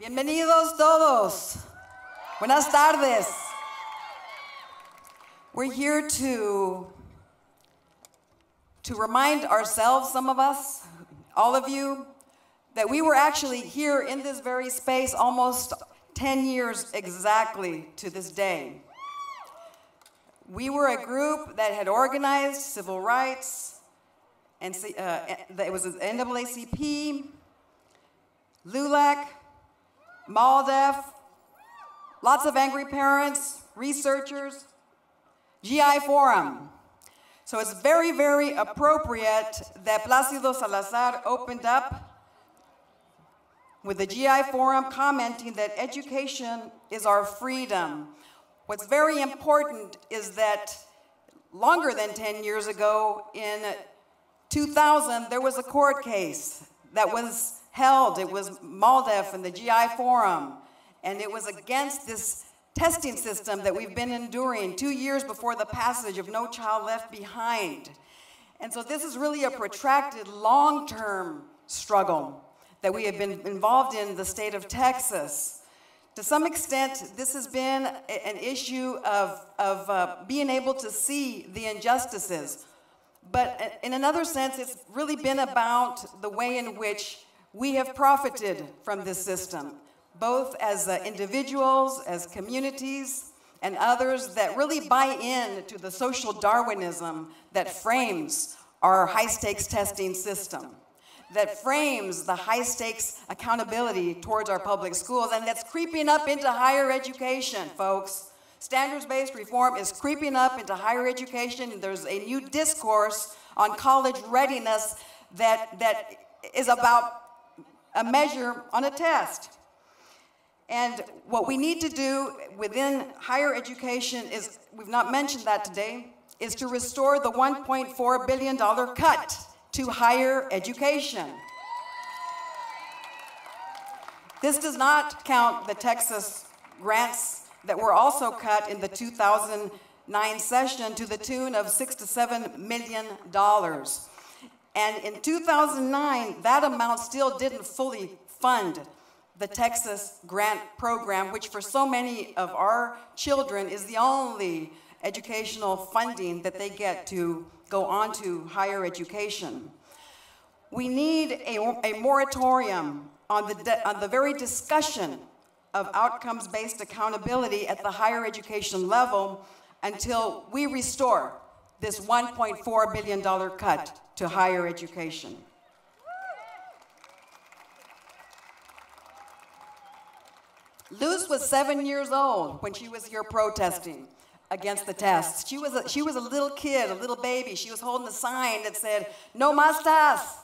Bienvenidos todos. Buenas tardes. We're here to remind ourselves, some of us, all of you, that we were actually here in this very space almost 10 years exactly to this day. We were a group that had organized civil rights, and it was NAACP, LULAC, MALDEF, lots of angry parents, researchers, GI Forum. So it's very, very appropriate that Plácido Salazar opened up with the GI Forum commenting that education is our freedom. What's very important is that longer than 10 years ago, in 2000, there was a court case that was held. It was MALDEF and the GI Forum, and it was against this testing system that we've been enduring 2 years before the passage of No Child Left Behind. And so this is really a protracted, long-term struggle that we have been involved in the state of Texas. To some extent, this has been an issue of being able to see the injustices. But in another sense, it's really been about the way in which we have profited from this system, both as individuals, as communities, and others that really buy in to the social Darwinism that frames our high-stakes testing system, that frames the high-stakes accountability towards our public schools, and that's creeping up into higher education, folks. Standards-based reform is creeping up into higher education. There's a new discourse on college readiness that is about a measure on a test. And what we need to do within higher education is, we've not mentioned that today, is to restore the $1.4 billion cut to higher education. This does not count the Texas grants that were also cut in the 2009 session to the tune of $6 to $7 million. And in 2009, that amount still didn't fully fund the Texas grant program, which for so many of our children is the only educational funding that they get to go on to higher education. We need a moratorium on the very discussion of outcomes-based accountability at the higher education level until we restore this $1.4 billion cut to higher education. Luz was 7 years old when she was here protesting against the tests. She was a little kid, a little baby. She was holding a sign that said, "No más tests.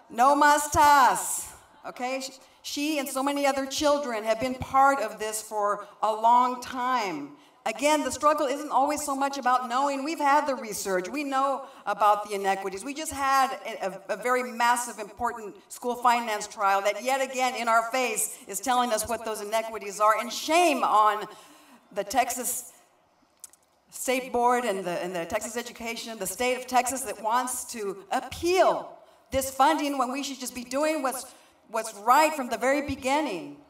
No más tests." Okay? She and so many other children have been part of this for a long time. Again, the struggle isn't always so much about knowing. We've had the research. We know about the inequities. We just had a very massive, important school finance trial that yet again in our face is telling us what those inequities are. And shame on the Texas State Board and the Texas Education, the state of Texas that wants to appeal this funding when we should just be doing what's right from the very beginning.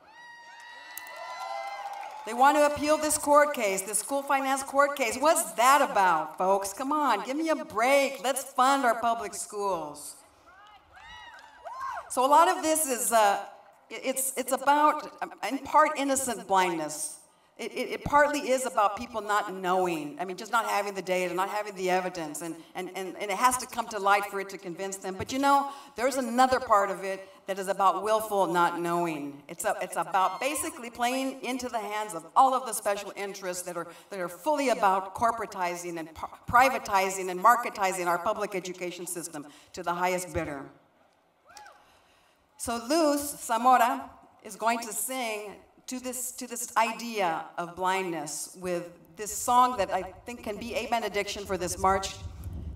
They want to appeal this court case, this school finance court case. What's that about, folks? Come on, give me a break. Let's fund our public schools. So a lot of this is, it's about, in part, innocent blindness. It partly is about people not knowing. I mean, just not having the data, not having the evidence, and it has to come to light for it to convince them. But you know, there's another part of it that is about willful not knowing. It's about basically playing into the hands of all of the special interests that are fully about corporatizing and privatizing and marketizing our public education system to the highest bidder. So Luz Zamora is going to sing to this idea of blindness with this song that I think can be a benediction for this march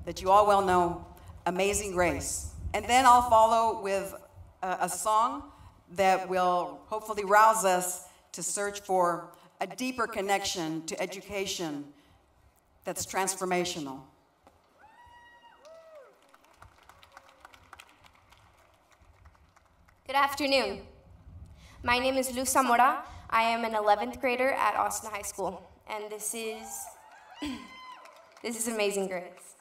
that you all well know, Amazing Grace. And then I'll follow with a song that will hopefully rouse us to search for a deeper connection to education that's transformational. Good afternoon. My name is Luz Zamora. I am an 11th grader at Austin High School, and this is Amazing Grace.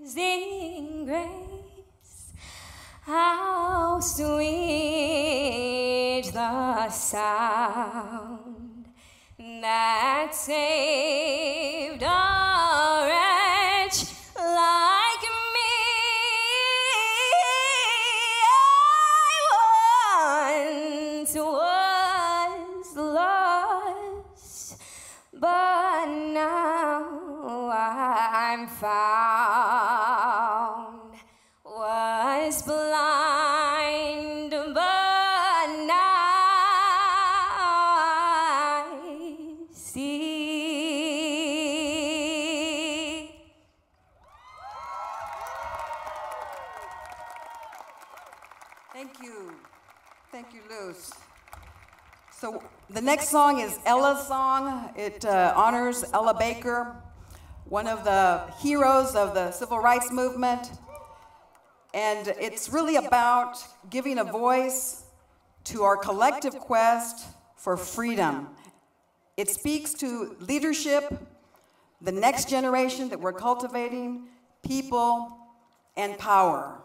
Amazing grace, how sweet the sound that saved a wretch like me. I once was lost, but now I'm found. Was blind, but now I see. Thank you. Thank you, Luz. So the next song is Ella's song. It honors Ella Baker, one of the heroes of the civil rights movement. And it's really about giving a voice to our collective quest for freedom. It speaks to leadership, the next generation that we're cultivating, people, and power.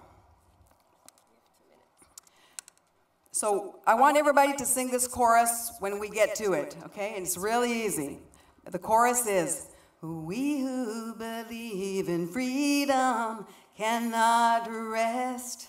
So I want everybody to sing this chorus when we get to it, okay? And it's really easy. The chorus is, we who believe in freedom cannot rest.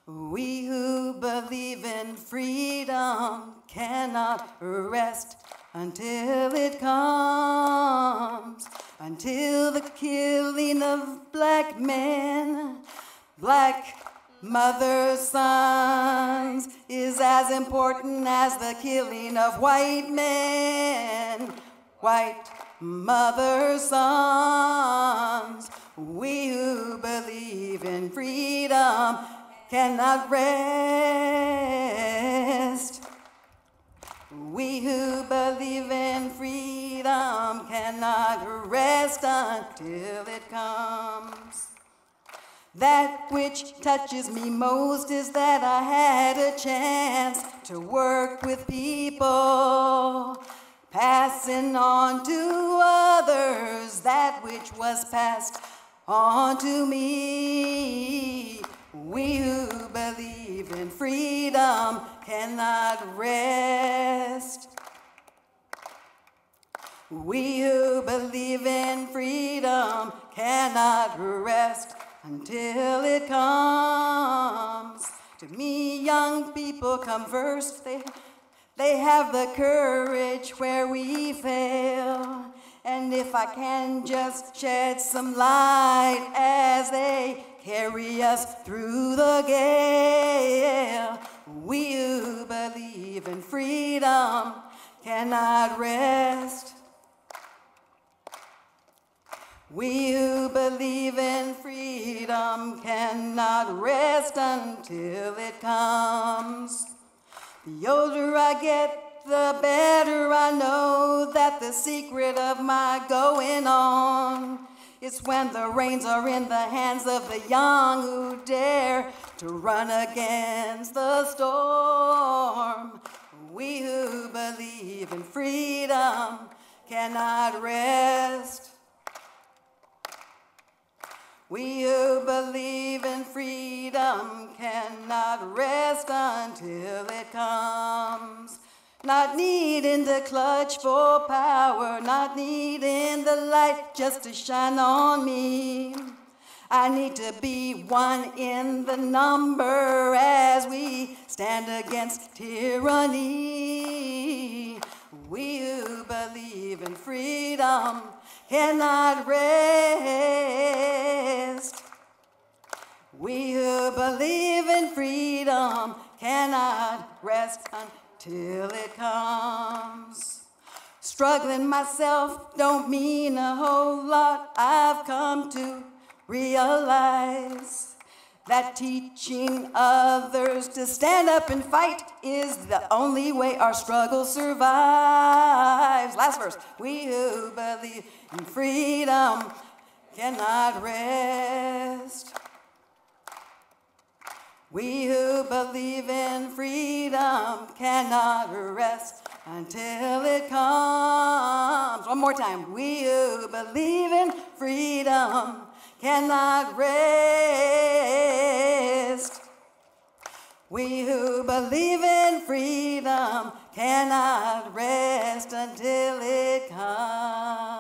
We who believe in freedom cannot rest until it comes, until the killing of black men, black mothers' sons is as important as the killing of white men, white mothers' sons. We who believe in freedom cannot rest. We who believe in freedom cannot rest until it comes. That which touches me most is that I had a chance to work with people, passing on to others that which was passed on to me. We who believe in freedom cannot rest. We who believe in freedom cannot rest until it comes. To me, young people come first. They have the courage where we fail. And if I can just shed some light as they carry us through the gale. We who believe in freedom cannot rest. We who believe in freedom cannot rest until it comes. The older I get, the better I know that the secret of my going on is when the reins are in the hands of the young who dare to run against the storm. We who believe in freedom cannot rest. We who believe in freedom cannot rest until it comes. Not needing to clutch for power, not needing the light just to shine on me. I need to be one in the number as we stand against tyranny. We who believe in freedom cannot rest. We who believe in freedom cannot rest until it comes. Struggling myself don't mean a whole lot. I've come to realize that teaching others to stand up and fight is the only way our struggle survives. Last verse. We who believe in freedom cannot rest. We who believe in freedom cannot rest until it comes. One more time. We who believe in freedom cannot rest. We who believe in freedom cannot rest until it comes.